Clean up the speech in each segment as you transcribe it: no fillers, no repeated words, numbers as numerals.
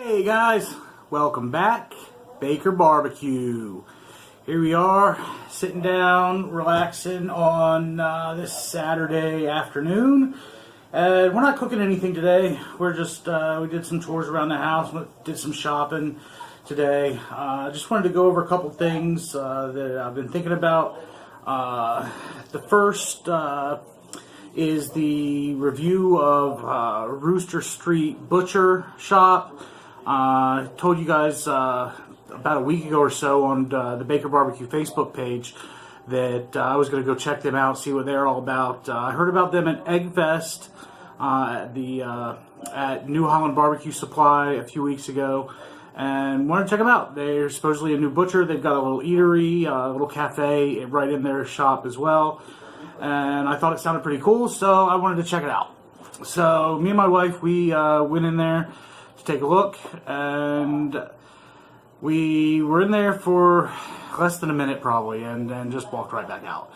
Hey guys, welcome back. Baker Barbecue. Here we are, sitting down, relaxing on this Saturday afternoon. We're not cooking anything today. We're just, we did some chores around the house, did some shopping today. Just wanted to go over a couple things that I've been thinking about. The first is the review of Rooster Street Butcher Shop. I told you guys about a week ago or so on the Baker Barbecue Facebook page that I was going to go check them out, see what they're all about. I heard about them at Eggfest at New Holland Barbecue Supply a few weeks ago, and wanted to check them out. They're supposedly a new butcher. They've got a little eatery, a little cafe right in their shop as well, and I thought it sounded pretty cool, so I wanted to check it out. So me and my wife, we went in there to take a look, and we were in there for less than a minute probably, and then just walked right back out.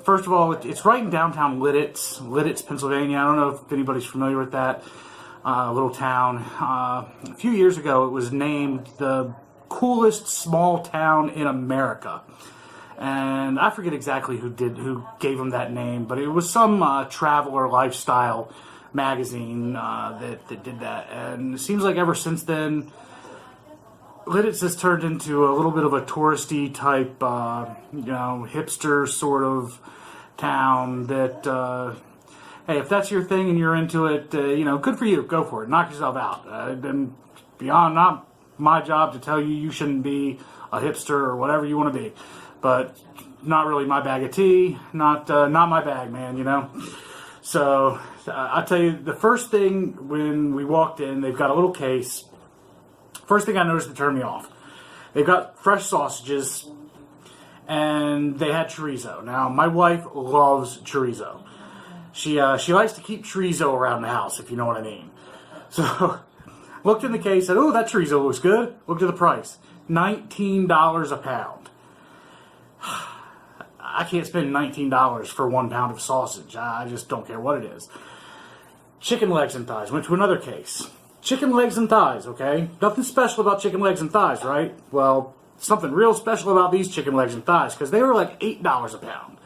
First of all, it's right in downtown Lititz, Pennsylvania. I don't know if anybody's familiar with that little town. A few years ago, it was named the coolest small town in America, and I forget exactly who gave them that name, but it was some traveler lifestyle magazine that did that. And it seems like ever since then, Lititz has turned into a little bit of a touristy type, hipster sort of town that, hey, if that's your thing and you're into it, good for you. Go for it. Knock yourself out. And beyond, not my job to tell you you shouldn't be a hipster or whatever you want to be. But not really my bag of tea. Not my bag, man, So I'll tell you, the first thing when we walked in, they've got a little case. First thing I noticed that turned me off. They've got fresh sausages, and they had chorizo. Now, my wife loves chorizo. She likes to keep chorizo around the house, if you know what I mean. So, looked in the case, said, "Oh, that chorizo looks good." Looked at the price, $19 a pound. I can't spend $19 for 1 pound of sausage. I just don't care what it is. Chicken legs and thighs. Went to another case. Chicken legs and thighs, okay? Nothing special about chicken legs and thighs, right? Well, something real special about these chicken legs and thighs, because they were like $8 a pound.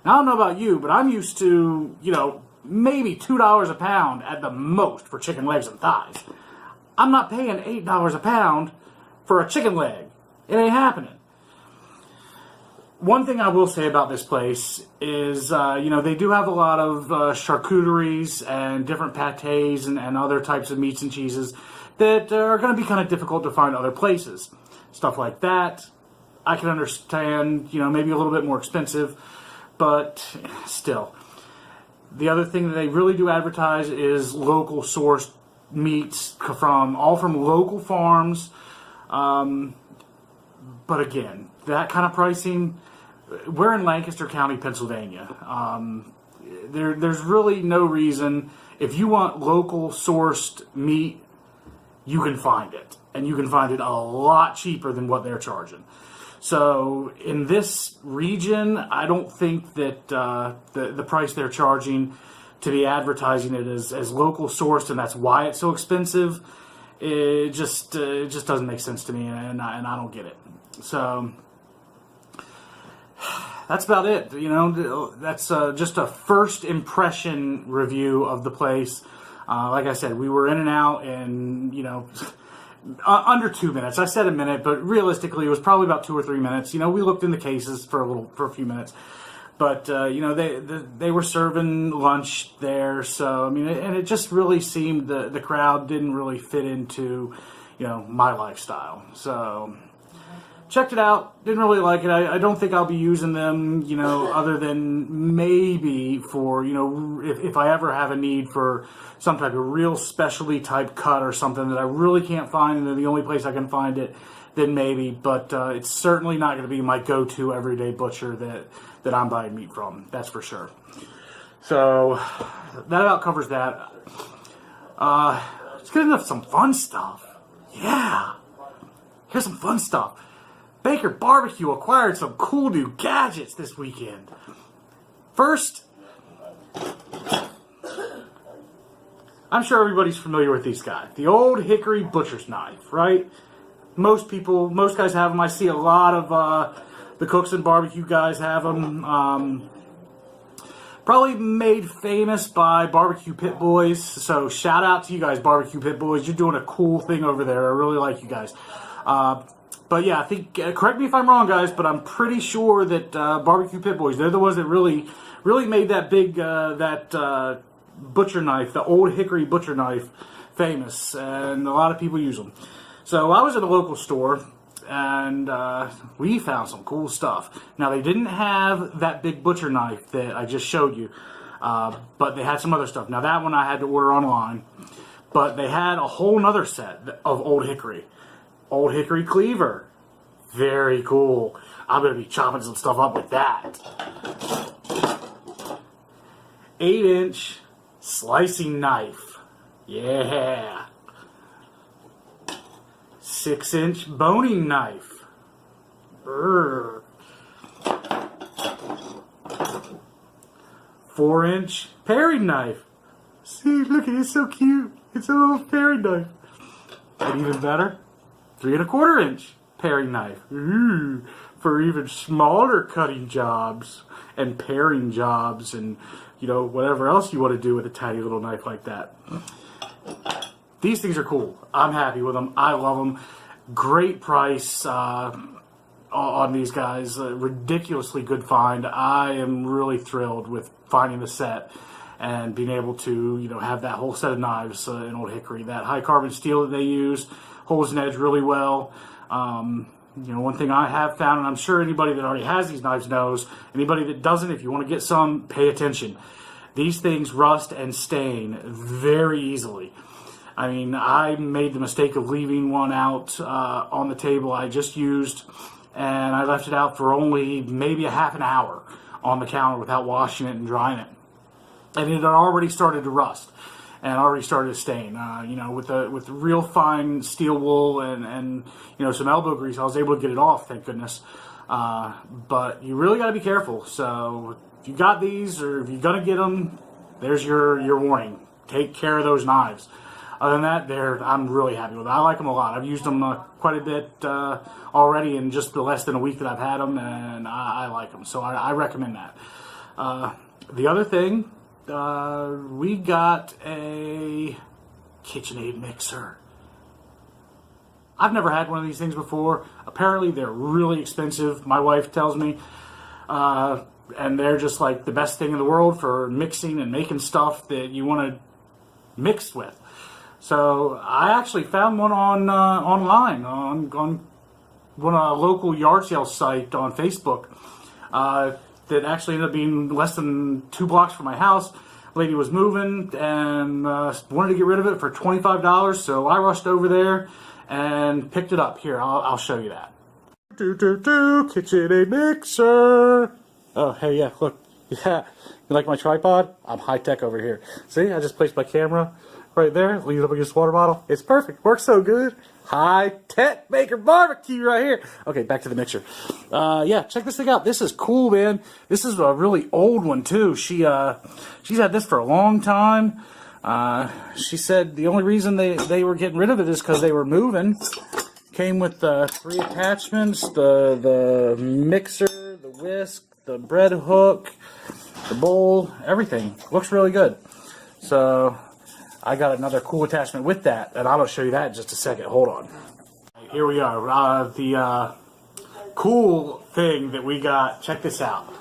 Now, I don't know about you, but I'm used to, maybe $2 a pound at the most for chicken legs and thighs. I'm not paying $8 a pound for a chicken leg. It ain't happening. One thing I will say about this place is, they do have a lot of charcuteries and different pâtés and other types of meats and cheeses that are going to be kind of difficult to find other places. Stuff like that, I can understand, maybe a little bit more expensive, but still. The other thing that they really do advertise is local sourced meats from local farms. But again, that kind of pricing, we're in Lancaster County, Pennsylvania. There's really no reason. If you want local sourced meat, you can find it. And you can find it a lot cheaper than what they're charging. So in this region, I don't think that the price they're charging to be advertising it as local sourced, and that's why it's so expensive, it just doesn't make sense to me, and I don't get it. So that's about it. That's just a first impression review of the place. Like I said, we were in and out in, under 2 minutes. I said a minute, but realistically it was probably about 2 or 3 minutes. We looked in the cases for a few minutes. But, they were serving lunch there. So, and it just really seemed the crowd didn't really fit into, my lifestyle. So checked it out. Didn't really like it. I don't think I'll be using them, other than maybe for, if I ever have a need for some type of real specialty type cut or something that I really can't find, and they're the only place I can find it, then maybe. But it's certainly not going to be my go-to everyday butcher that I'm buying meat from. That's for sure. So that about covers that. Let's get into some fun stuff. Yeah. Here's some fun stuff. Baker Barbecue acquired some cool new gadgets this weekend. First, I'm sure everybody's familiar with these guys. The Old Hickory butcher's knife, right? Most guys have them. I see a lot of the cooks and barbecue guys have them. Probably made famous by Barbecue Pit Boys. So shout out to you guys, Barbecue Pit Boys. You're doing a cool thing over there. I really like you guys. But yeah, I think, correct me if I'm wrong, guys, but I'm pretty sure that Barbecue Pit Boys, they're the ones that really made that big, butcher knife, the Old Hickory butcher knife, famous. And a lot of people use them. So I was at a local store, and we found some cool stuff. Now, they didn't have that big butcher knife that I just showed you, but they had some other stuff. Now, that one I had to order online, but they had a whole nother set of Old Hickory. Old Hickory cleaver. Very cool. I'm going to be chopping some stuff up with that. 8-inch slicing knife. Yeah. 6-inch boning knife. 4-inch paring knife. See, look at it, it's so cute. It's a little paring knife. And even better, 3¼ inch paring knife. Ooh, for even smaller cutting jobs and paring jobs and, you know, whatever else you want to do with a tiny little knife like that. These things are cool. I'm happy with them. I love them. Great price on these guys. Ridiculously good find. I am really thrilled with finding the set and being able to, you know, have that whole set of knives in Old Hickory. That high carbon steel that they use holds an edge really well. You know, one thing I have found, and I'm sure anybody that already has these knives knows, anybody that doesn't, if you want to get some, pay attention. These things rust and stain very easily. I mean, I made the mistake of leaving one out on the table I just used, and I left it out for only maybe a half an hour on the counter without washing it and drying it. And it had already started to rust and already started to stain. You know, with the real fine steel wool and you know, some elbow grease, I was able to get it off, thank goodness. But you really got to be careful. So if you got these, or if you're gonna get them, there's your warning. Take care of those knives. Other than that, I'm really happy with them. I like them a lot. I've used them quite a bit already in just the less than a week that I've had them, and I like them. So I recommend that. The other thing, we got a KitchenAid mixer. I've never had one of these things before. Apparently, they're really expensive, my wife tells me. And they're just like the best thing in the world for mixing and making stuff that you want to mix with. So I actually found one online on a local yard sale site on Facebook that actually ended up being less than 2 blocks from my house. Lady was moving and wanted to get rid of it for $25, so I rushed over there and picked it up. Here, I'll show you that. KitchenAid mixer. Oh, hey, yeah, look. Yeah, you like my tripod? I'm high tech over here. See, I just placed my camera right there, lean it up against the water bottle. It's perfect. Works so good. High tech maker barbecue right here. Okay, back to the mixer. Yeah, check this thing out. This is cool, man. This is a really old one too. She's had this for a long time. She said the only reason they were getting rid of it is because they were moving. Came with 3 attachments: the mixer, the whisk, the bread hook, the bowl, everything. Looks really good. So I got another cool attachment with that, and I'm going to show you that in just a second. Hold on. Here we are. The cool thing that we got. Check this out.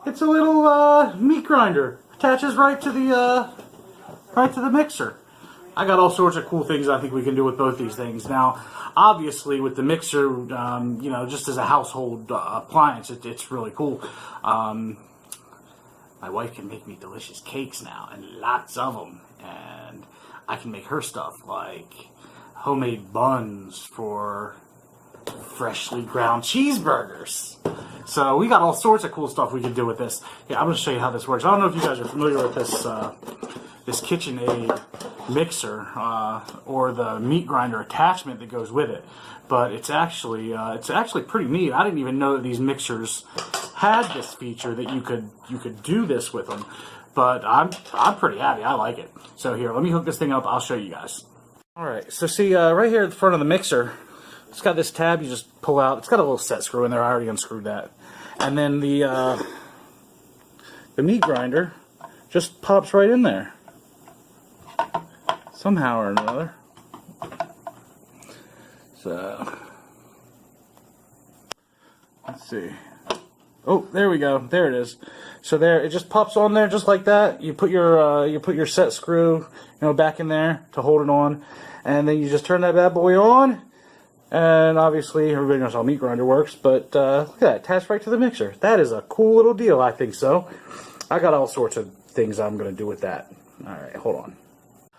It's a little meat grinder. Attaches right to the mixer. I got all sorts of cool things I think we can do with both these things. Now, obviously, with the mixer, you know, just as a household appliance, it's really cool. My wife can make me delicious cakes now, and lots of them. And I can make her stuff like homemade buns for freshly ground cheeseburgers. So we got all sorts of cool stuff we can do with this. Yeah, I'm going to show you how this works. I don't know if you guys are familiar with this this KitchenAid mixer or the meat grinder attachment that goes with it, but it's actually pretty neat. I didn't even know that these mixers had this feature that you could do this with them. but I'm pretty happy. I like it. So here, let me hook this thing up. I'll show you guys. All right, so see right here at the front of the mixer, it's got this tab you just pull out. It's got a little set screw in there. I already unscrewed that. And then the meat grinder just pops right in there. Somehow or another. So, let's see. Oh, there we go. There it is. So there, it just pops on there just like that. You put your set screw, back in there to hold it on, and then you just turn that bad boy on. And obviously, everybody knows how a meat grinder works, but look at that, attached right to the mixer. That is a cool little deal, I think so. I got all sorts of things I'm going to do with that. All right, hold on.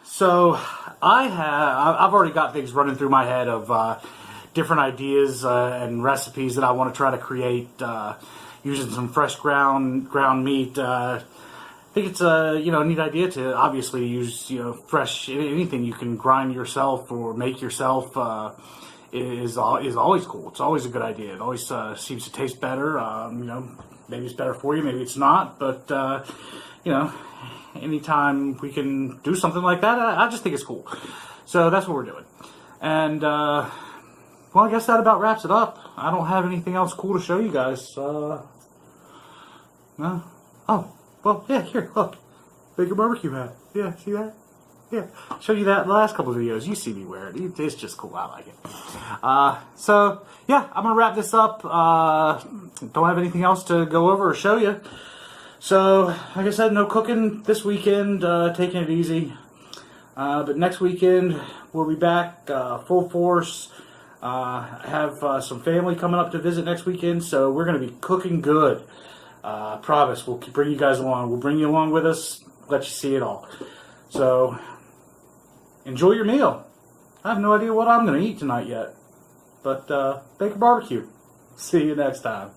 So I've already got things running through my head of different ideas and recipes that I want to try to create using some fresh ground meat. I think it's a neat idea to obviously use fresh anything you can grind yourself or make yourself. Is always cool. It's always a good idea. It always seems to taste better. Maybe it's better for you, maybe it's not. But anytime we can do something like that, I just think it's cool. So that's what we're doing. And well, I guess that about wraps it up. I don't have anything else cool to show you guys. No. Oh, well, yeah. Here, look, Baker Barbecue hat. Yeah, see that? Yeah, showed you that in the last couple of videos. You see me wear it. It's just cool. I like it. So, yeah, I'm going to wrap this up. Don't have anything else to go over or show you. So, like I said, no cooking this weekend. Taking it easy. But next weekend, we'll be back full force. I have some family coming up to visit next weekend, so we're going to be cooking good. Promise, we'll bring you guys along. We'll bring you along with us, let you see it all. So, enjoy your meal. I have no idea what I'm going to eat tonight yet. But, Baker Barbecue. See you next time.